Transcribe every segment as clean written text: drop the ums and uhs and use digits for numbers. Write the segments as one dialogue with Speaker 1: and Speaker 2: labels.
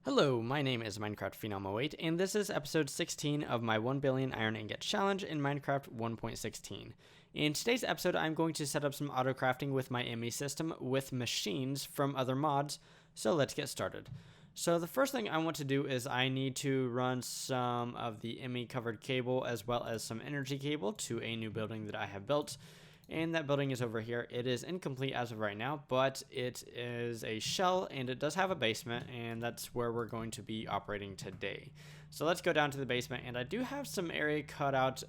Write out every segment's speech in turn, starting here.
Speaker 1: Hello, my name is Minecraft Phenom 08, and this is episode 16 of my 1 Billion Iron Ingot Challenge in Minecraft 1.16. In today's episode, I'm going to set up some autocrafting with my Emmy system with machines from other mods, so let's get started. So the first thing I want to do is I need to run some of the Emmy covered cable as well as some energy cable to a new building that I have built. And that building is over here. It is incomplete as of right now, but it is a shell and it does have a basement, and that's where we're going to be operating today. So let's go down to the basement, and I do have some area cut out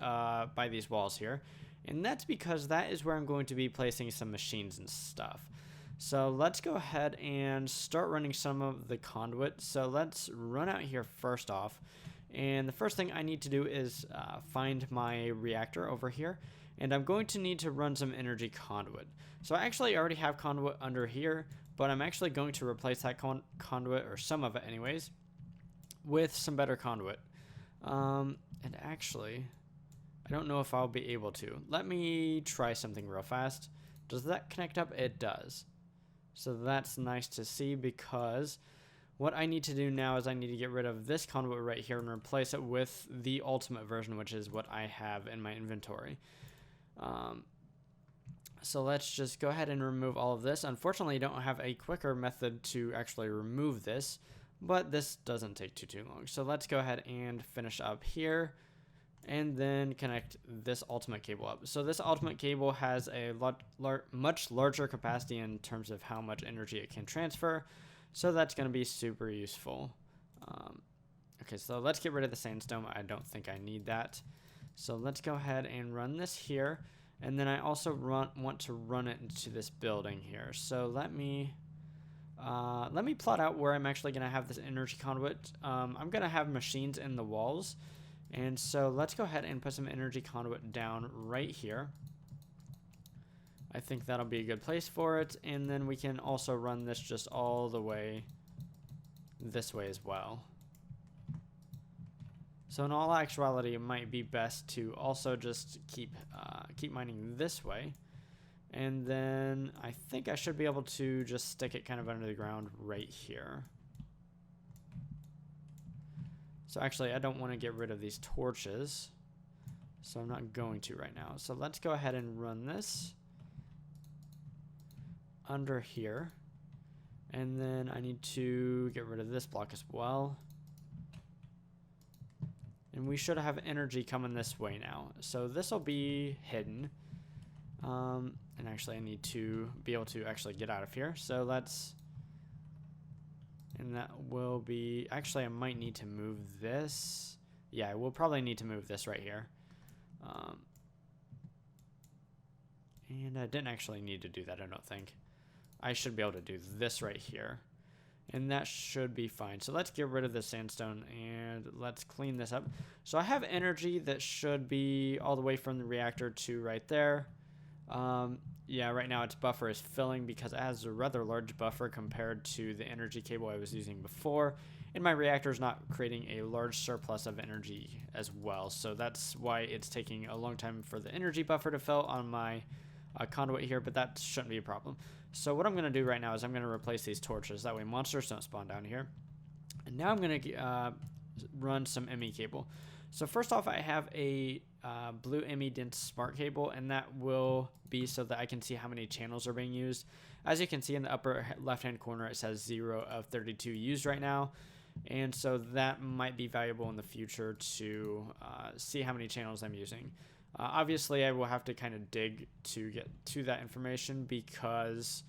Speaker 1: by these walls here, and that's because that is where I'm going to be placing some machines and stuff. So let's go ahead and start running some of the conduit. So let's run out here first off, and the first thing I need to do is find my reactor over here. And I'm going to need to run some energy conduit. So I actually already have conduit under here, but I'm actually going to replace that conduit, or some of it anyways, with some better conduit. And actually, I don't know if I'll be able to. Let me try something real fast. Does that connect up? It does. So that's nice to see, because what I need to do now is I need to get rid of this conduit right here and replace it with the ultimate version, which is what I have in my inventory. So let's just go ahead and remove all of this. Unfortunately, I don't have a quicker method to actually remove this, but this doesn't take too long. So let's go ahead and finish up here and then connect this ultimate cable up. So this ultimate cable has a much larger capacity in terms of how much energy it can transfer. So that's going to be super useful. Okay, so let's get rid of the sandstone. I don't think I need that. So let's go ahead and run this here, and then I also want to run it into this building here. So let me plot out where I'm actually going to have this energy conduit. I'm going to have machines in the walls, and so let's go ahead and put some energy conduit down right here. I think that'll be a good place for it, and then we can also run this just all the way this way as well. So in all actuality, it might be best to also just keep mining this way. And then I think I should be able to just stick it kind of under the ground right here. So actually, I don't want to get rid of these torches, so I'm not going to right now. So let's go ahead and run this under here. And then I need to get rid of this block as well. And we should have energy coming this way now. So this will be hidden. And actually I need to be able to actually get out of here. So let's, and that will be, actually I might need to move this. Yeah, we'll probably need to move this right here. And I didn't actually need to do that, I don't think. I should be able to do this right here. And that should be fine. So let's get rid of the sandstone and let's clean this up. So I have energy that should be all the way from the reactor to right there. Yeah, right now its buffer is filling because it has a rather large buffer compared to the energy cable I was using before. And my reactor is not creating a large surplus of energy as well. So that's why it's taking a long time for the energy buffer to fill on my conduit here, but that shouldn't be a problem. So what I'm going to do right now is I'm going to replace these torches. That way monsters don't spawn down here. And now I'm going to run some Emmy cable. So first off, I have a blue Emmy dense smart cable, and that will be so that I can see how many channels are being used. As you can see in the upper left hand corner, it says 0 of 32 used right now. And so that might be valuable in the future to see how many channels I'm using. Obviously, I will have to kind of dig to get to that information because,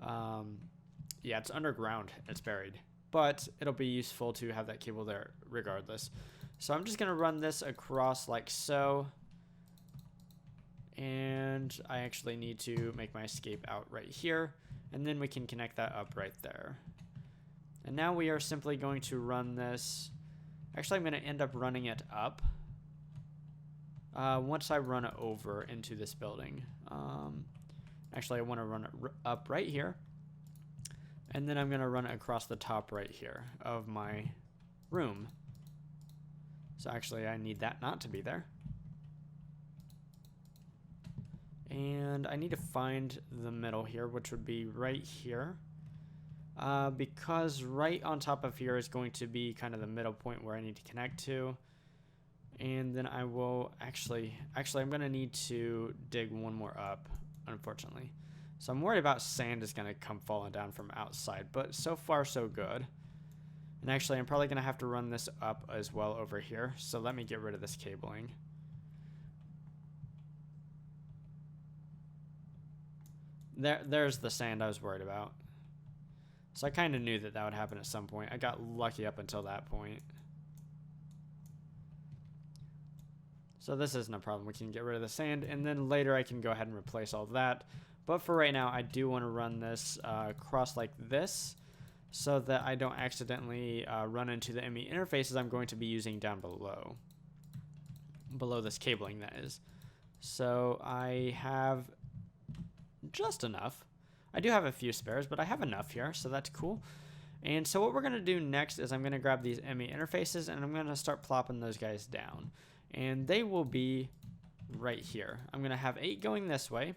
Speaker 1: yeah, it's underground. It's buried. But it'll be useful to have that cable there regardless. So I'm just going to run this across like so. And I actually need to make my escape out right here. And then we can connect that up right there. And now we are simply going to run this. Actually, I'm going to end up running it up. Once I run it over into this building. Actually, I want to run it up right here. And then I'm going to run it across the top right here of my room. So actually, I need that not to be there. And I need to find the middle here, which would be right here. because right on top of here is going to be kind of the middle point where I need to connect to. And then I will actually I'm going to need to dig one more up, unfortunately. So I'm worried about sand is going to come falling down from outside, but so far so good. And actually I'm probably going to have to run this up as well over here. So let me get rid of this cabling. There's the sand I was worried about. So I kind of knew that would happen at some point. I got lucky up until that point. So this isn't a problem. We can get rid of the sand, and then later I can go ahead and replace all that. But for right now, I do want to run this across like this so that I don't accidentally run into the Emmy interfaces I'm going to be using down below. Below this cabling, that is. So I have just enough. I do have a few spares, but I have enough here, so that's cool. And so what we're going to do next is I'm going to grab these Emmy interfaces, and I'm going to start plopping those guys down. And they will be right here. I'm going to have 8 going this way.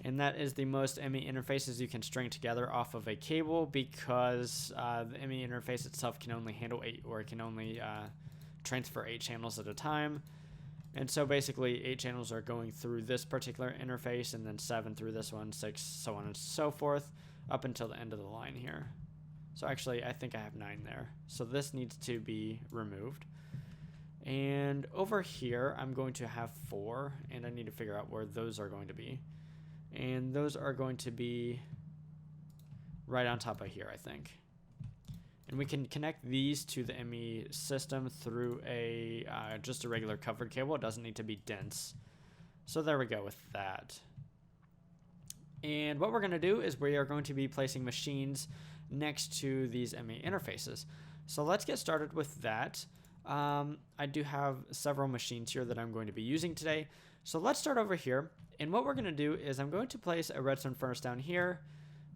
Speaker 1: And that is the most Emmy interfaces you can string together off of a cable, because the Emmy interface itself can only handle 8, or it can only transfer 8 channels at a time. And so basically 8 channels are going through this particular interface, and then 7 through this one, 6, so on and so forth, up until the end of the line here. So actually I think I have 9 there. So this needs to be removed. And over here, I'm going to have 4, and I need to figure out where those are going to be. And those are going to be right on top of here, I think. And we can connect these to the Emmy system through a just a regular covered cable. It doesn't need to be dense. So there we go with that. And what we're going to do is we are going to be placing machines next to these Emmy interfaces. So let's get started with that. I do have several machines here that I'm going to be using today. So let's start over here. And what we're going to do is I'm going to place a redstone furnace down here,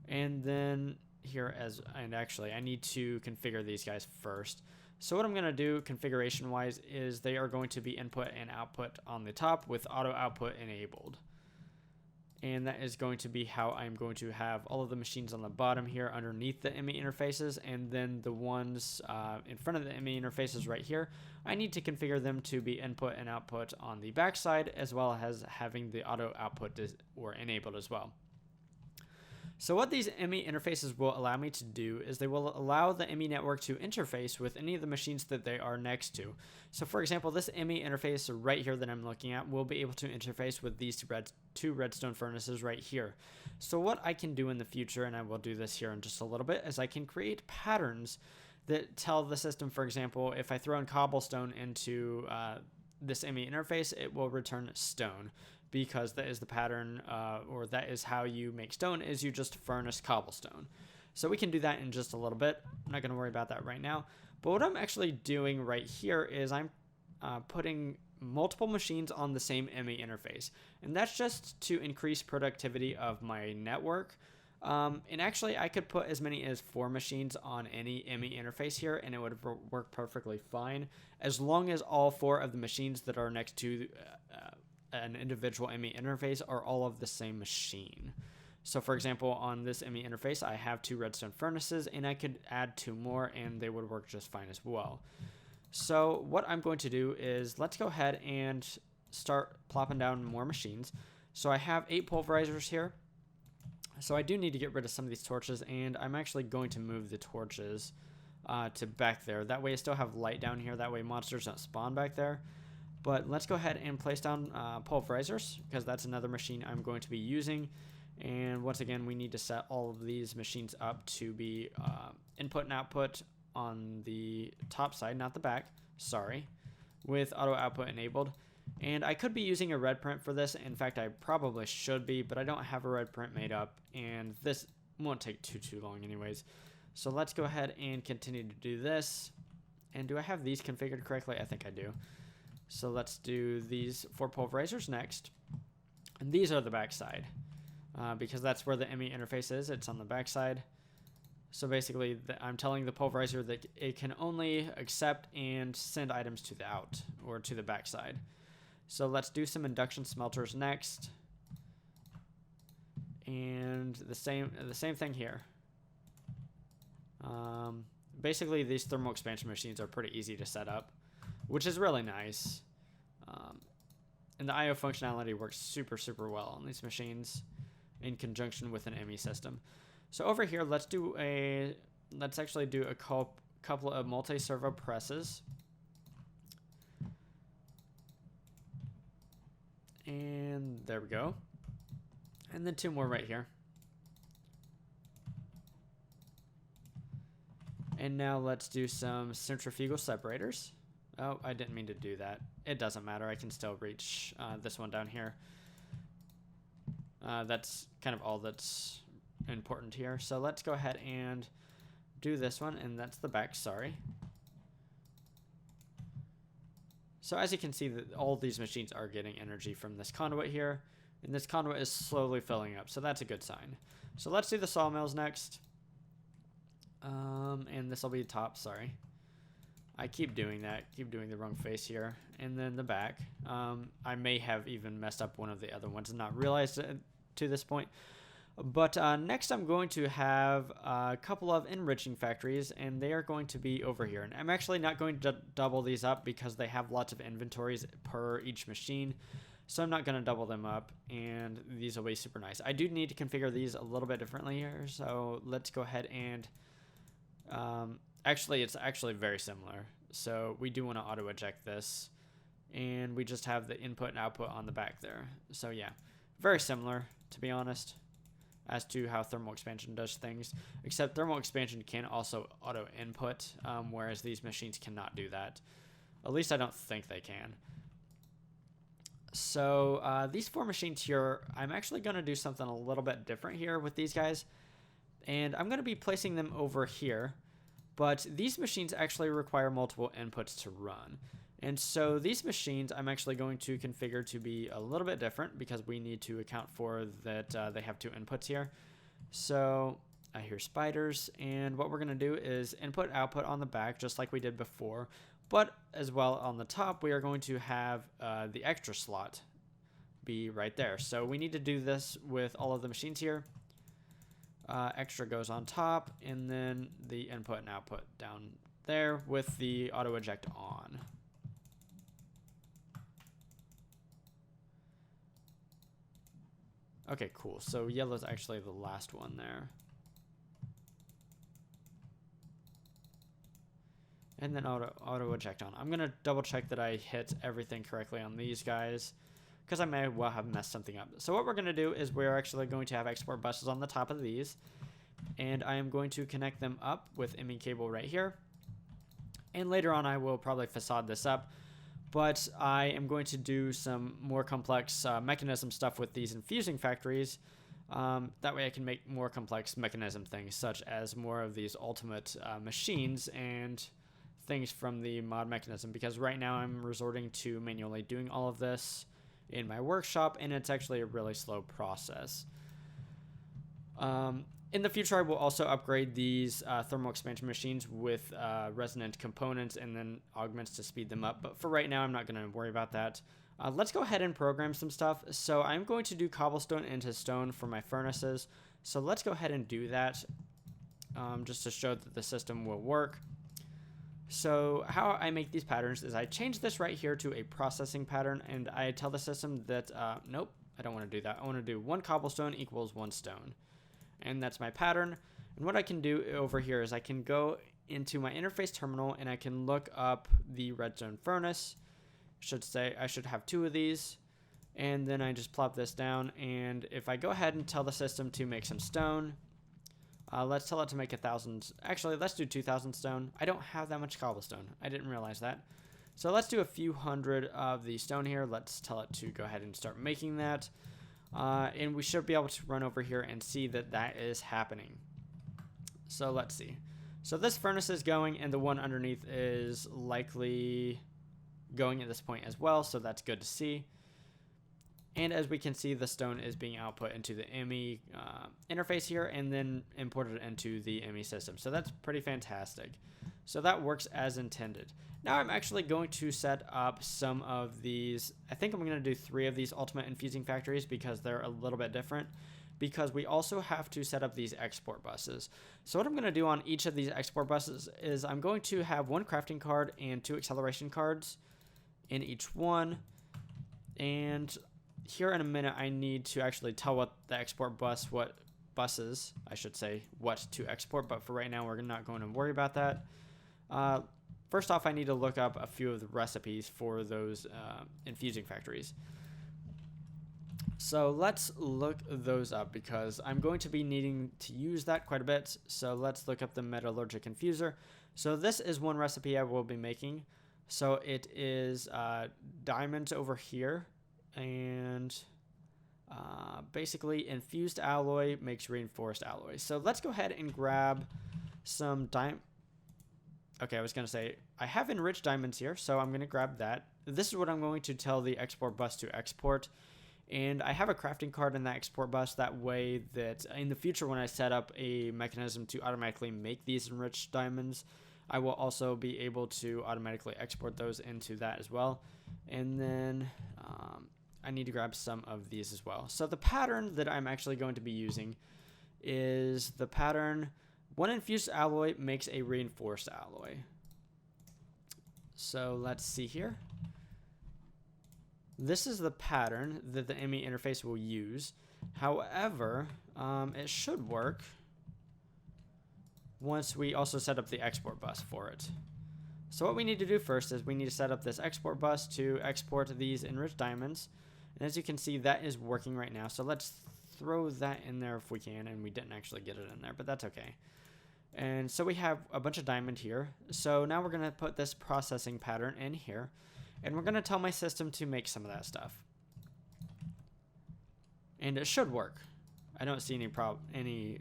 Speaker 1: and then here and actually I need to configure these guys first. So what I'm going to do configuration wise is they are going to be input and output on the top with auto output enabled. And that is going to be how I'm going to have all of the machines on the bottom here underneath the Emmy interfaces, and then the ones in front of the Emmy interfaces right here, I need to configure them to be input and output on the backside, as well as having the auto output or enabled as well. So what these Emmy interfaces will allow me to do is they will allow the Emmy network to interface with any of the machines that they are next to. So for example, this Emmy interface right here that I'm looking at will be able to interface with these two redstone furnaces right here. So what I can do in the future, and I will do this here in just a little bit, is I can create patterns that tell the system, for example, if I throw in cobblestone into this Emmy interface, it will return stone. Because that is the pattern, or that is how you make stone, is you just furnace cobblestone. So we can do that in just a little bit. I'm not going to worry about that right now. But what I'm actually doing right here is I'm putting multiple machines on the same Emmy interface. And that's just to increase productivity of my network. And actually, I could put as many as 4 machines on any Emmy interface here, and it would work perfectly fine, as long as all 4 of the machines that are next to an individual Emmy interface are all of the same machine. So for example, on this Emmy interface, I have 2 redstone furnaces, and I could add 2 more and they would work just fine as well. So what I'm going to do is let's go ahead and start plopping down more machines. So I have 8 pulverizers here. So I do need to get rid of some of these torches, and I'm actually going to move the torches to back there. That way I still have light down here. That way monsters don't spawn back there. But let's go ahead and place down pulverizers, because that's another machine I'm going to be using. And once again, we need to set all of these machines up to be input and output on the top side, not the back, sorry, with auto output enabled. And I could be using a red print for this. In fact, I probably should be, but I don't have a red print made up, and this won't take too long anyways. So let's go ahead and continue to do this. And do I have these configured correctly? I think I do. So let's do these 4 pulverizers next. And these are the backside, because that's where the Emmy interface is. It's on the backside. So basically, I'm telling the pulverizer that it can only accept and send items to the out, or to the backside. So let's do some induction smelters next. And the same thing here. Basically, these thermal expansion machines are pretty easy to set up, which is really nice. And the I/O functionality works super, super well on these machines in conjunction with an Emmy system. So over here, let's actually do a couple of multi-servo presses. And there we go. And then 2 more right here. And now let's do some centrifugal separators. Oh, I didn't mean to do that. It doesn't matter. I can still reach this one down here. That's kind of all that's important here. So let's go ahead and do this one, and that's the back, sorry. So as you can see, that all these machines are getting energy from this conduit here, and this conduit is slowly filling up, so that's a good sign. So let's do the sawmills next. And this will be the top, sorry. I keep doing that, keep doing the wrong face here. And then the back. I may have even messed up one of the other ones and not realized it to this point. But next I'm going to have a couple of enriching factories, and they are going to be over here. And I'm actually not going to double these up because they have lots of inventories per each machine. So I'm not going to double them up, and these will be super nice. I do need to configure these a little bit differently here, so let's go ahead and... actually, it's actually very similar. So we do want to auto eject this, and we just have the input and output on the back there. So yeah, very similar, to be honest, as to how thermal expansion does things, except thermal expansion can also auto input, whereas these machines cannot do that. At least I don't think they can. So these 4 machines here, I'm actually going to do something a little bit different here with these guys. And I'm going to be placing them over here, but these machines actually require multiple inputs to run. And so these machines I'm actually going to configure to be a little bit different because we need to account for that they have 2 inputs here. So I hear spiders, and what we're going to do is input output on the back just like we did before, but as well on the top we are going to have the extra slot be right there. So we need to do this with all of the machines here. Extra goes on top, and then the input and output down there with the auto eject on. Okay, cool. So yellow's actually the last one there. And then auto eject on. I'm gonna double check that I hit everything correctly on these guys, because I may well have messed something up. So what we're going to do is we're actually going to have export buses on the top of these, and I am going to connect them up with Emmy cable right here. And later on I will probably facade this up, but I am going to do some more complex mechanism stuff with these infusing factories. That way I can make more complex mechanism things, such as more of these ultimate machines and things from the mod mechanism, because right now I'm resorting to manually doing all of this in my workshop, and it's actually a really slow process. In the future I will also upgrade these thermal expansion machines with resonant components and then augments to speed them up, but for right now I'm not going to worry about that. Let's go ahead and program some stuff. So I'm going to do cobblestone into stone for my furnaces, so let's go ahead and do that just to show that the system will work. So how I make these patterns is I change this right here to a processing pattern, and I tell the system that, nope, I don't want to do that. I want to do 1 cobblestone equals 1 stone. And that's my pattern. And what I can do over here is I can go into my interface terminal, and I can look up the redstone furnace. I should have 2 of these. And then I just plop this down, and if I go ahead and tell the system to make some stone, let's tell it to make 1,000. Actually, let's do 2,000 stone. I don't have that much cobblestone. I didn't realize that. So let's do a few hundred of the stone here. Let's tell it to go ahead and start making that. And we should be able to run over here and see that that is happening. So let's see. So this furnace is going, and the one underneath is likely going at this point as well. So that's good to see. And as we can see, the stone is being output into the Emmy interface here and then imported into the Emmy system. So that's pretty fantastic. So that works as intended. Now I'm actually going to set up some of these. I think I'm going to do 3 of these ultimate infusing factories because they're a little bit different. because we also have to set up these export buses. So what I'm going to do on each of these export buses is I'm going to have one crafting card and 2 acceleration cards in each one. And here in a minute, I need to actually tell what the export bus, what buses, I should say, what to export. But for right now, we're not going to worry about that. First off, I need to look up a few of the recipes for those infusing factories. So let's look those up because I'm going to be needing to use that quite a bit. So let's look up the Metallurgic Infuser. So this is one recipe I will be making. So it is diamonds over here, and basically infused alloy makes reinforced alloy. So let's go ahead and grab some diamond. Okay, I was going to say, I have enriched diamonds here, so I'm going to grab that. This is what I'm going to tell the export bus to export. And I have a crafting card in that export bus, that way that in the future when I set up a mechanism to automatically make these enriched diamonds, I will also be able to automatically export those into that as well. And then I need to grab some of these as well. So the pattern that I'm actually going to be using is the pattern, one infused alloy makes a reinforced alloy. So let's see here. This is the pattern that the Emmy interface will use. However, it should work once we also set up the export bus for it. So what we need to do first is we need to set up this export bus to export these enriched diamonds. And as you can see, that is working right now. So let's throw that in there if we can, and we didn't actually get it in there, but that's okay. And so we have a bunch of diamond here. So now we're going to put this processing pattern in here. And we're going to tell my system to make some of that stuff. And it should work. I don't see any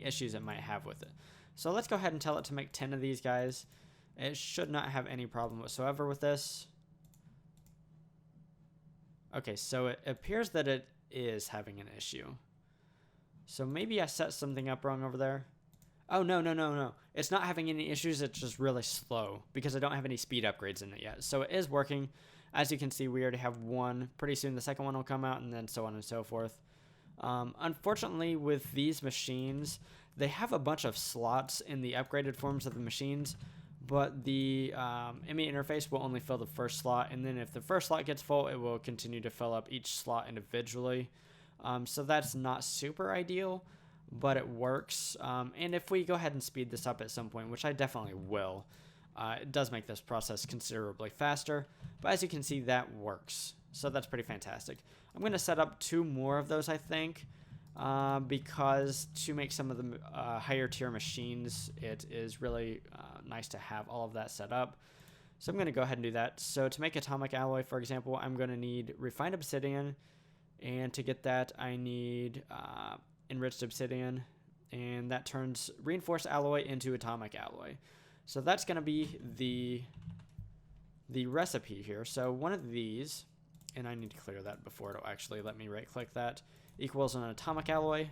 Speaker 1: issues it might have with it. So let's go ahead and tell it to make 10 of these guys. It should not have any problem whatsoever with this. Okay, so it appears that it is having an issue. So maybe I set something up wrong over there. Oh, no. It's not having any issues. It's just really slow because I don't have any speed upgrades in it yet. So it is working. As you can see, we already have one. Pretty soon the second one will come out, and then so on and so forth. Unfortunately, with these machines, they have a bunch of slots in the upgraded forms of the machines, but the Emmy interface will only fill the first slot, and then if the first slot gets full, it will continue to fill up each slot individually. So that's not super ideal, but it works. And if we go ahead and speed this up at some point, which I definitely will, it does make this process considerably faster. But as you can see, that works. So that's pretty fantastic. I'm going to set up 2 more of those, I think, because to make some of the higher tier machines, it is really nice to have all of that set up. So I'm going to go ahead and do that. So to make atomic alloy, for example, I'm going to need refined obsidian. And to get that, I need enriched obsidian, and that turns reinforced alloy into atomic alloy. So that's going to be the recipe here. So one of these, and I need to clear that before it'll actually let me right click that, equals an atomic alloy.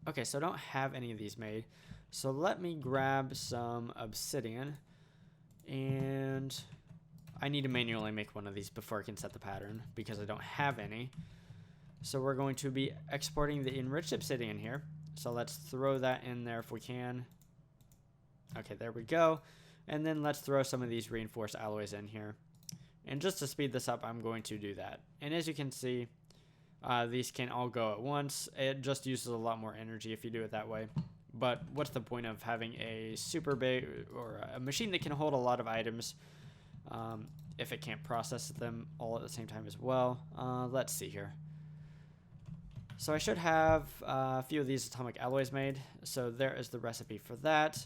Speaker 1: Okay, so I don't have any of these made. So let me grab some obsidian, and I need to manually make one of these before I can set the pattern because I don't have any. So we're going to be exporting the enriched obsidian here. So let's throw that in there if we can. Okay, there we go. And then let's throw some of these reinforced alloys in here. And just to speed this up, I'm going to do that. And as you can see, these can all go at once. It just uses a lot more energy if you do it that way. But what's the point of having a super big or a machine that can hold a lot of items if it can't process them all at the same time as well? Let's see here. So I should have a few of these atomic alloys made. So there is the recipe for that.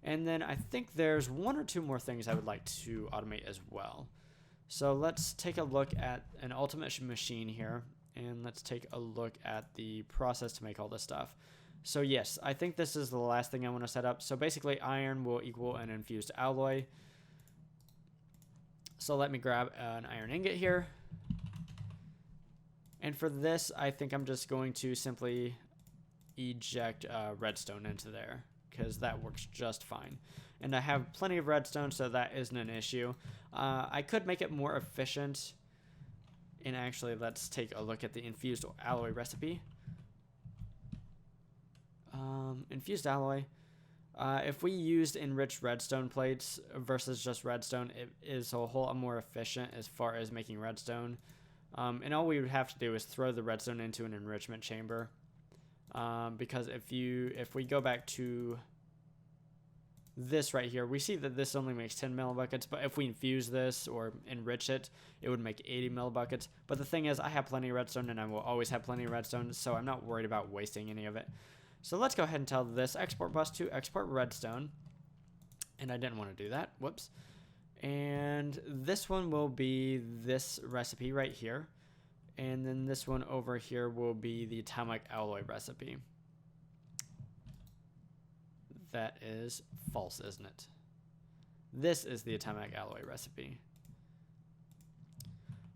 Speaker 1: And then I think there's 1 or 2 more things I would like to automate as well. So let's take a look at an ultimate machine here. And let's take a look at the process to make all this stuff. So yes, I think this is the last thing I want to set up. So basically iron will equal an infused alloy. So let me grab an iron ingot here. And for this, I think I'm just going to simply eject redstone into there, because that works just fine. And I have plenty of redstone, so that isn't an issue. I could make it more efficient. And actually, let's take a look at the infused alloy recipe. Infused alloy. If we used enriched redstone plates versus just redstone, it is a whole lot more efficient as far as making redstone. And all we would have to do is throw the redstone into an enrichment chamber. Because if we go back to this right here, we see that this only makes 10 millibuckets, but if we infuse this or enrich it, it would make 80 millibuckets. But the thing is, I have plenty of redstone, and I will always have plenty of redstone, so I'm not worried about wasting any of it. So let's go ahead and tell this export bus to export redstone. And I didn't want to do that. Whoops. And this one will be this recipe right here. And then this one over here will be the atomic alloy recipe. That is false, isn't it? This is the atomic alloy recipe.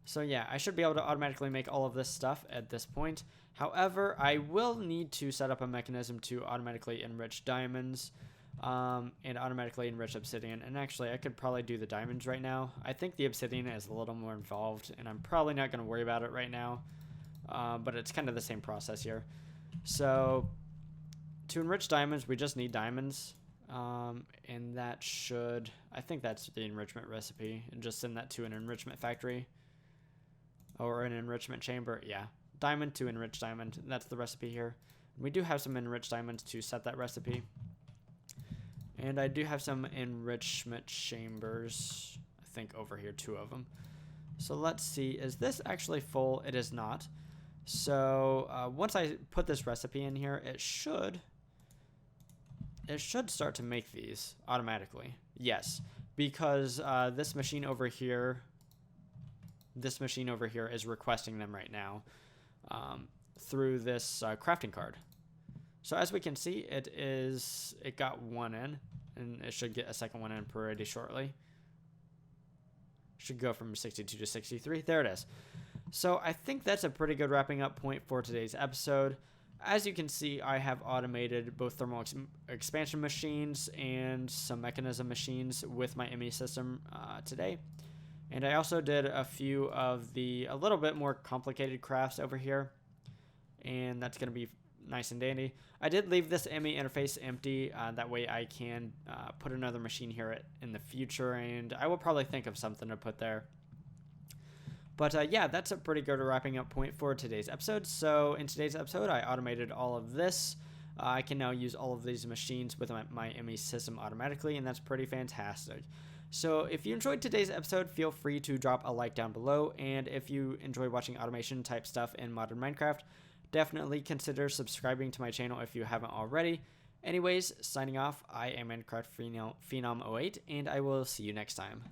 Speaker 1: So yeah, I should be able to automatically make all of this stuff at this point. However, I will need to set up a mechanism to automatically enrich diamonds and automatically enrich obsidian. And actually, I could probably do the diamonds right now. I think the obsidian is a little more involved, and I'm probably not going to worry about it right now. But it's kind of the same process here. So to enrich diamonds, we just need diamonds. And that should, I think that's the enrichment recipe. And just send that to an enrichment factory. Or an enrichment chamber, yeah. Diamond to enrich diamond, that's the recipe here. We do have some enriched diamonds to set that recipe. And I do have some enrichment chambers, I think over here, 2 of them. So let's see, is this actually full? It is not. So once I put this recipe in here, it should start to make these automatically. Yes, because this machine over here is requesting them right now through this crafting card. So as we can see, it got 1 in, and it should get a second one in pretty shortly. Should go from 62 to 63. There it is. So I think that's a pretty good wrapping up point for today's episode. As you can see, I have automated both thermal expansion machines and some mechanism machines with my Emmy system today. And I also did a few of a little bit more complicated crafts over here. And that's going to be nice and dandy. I did leave this Emmy interface empty. That way I can put another machine here in the future. And I will probably think of something to put there. But yeah, that's a pretty good wrapping up point for today's episode. So in today's episode, I automated all of this. I can now use all of these machines with my Emmy system automatically. And that's pretty fantastic. So if you enjoyed today's episode, feel free to drop a like down below. And if you enjoy watching automation type stuff in modern Minecraft, definitely consider subscribing to my channel if you haven't already. Anyways, signing off, I am Minecraft Phenom 08, and I will see you next time.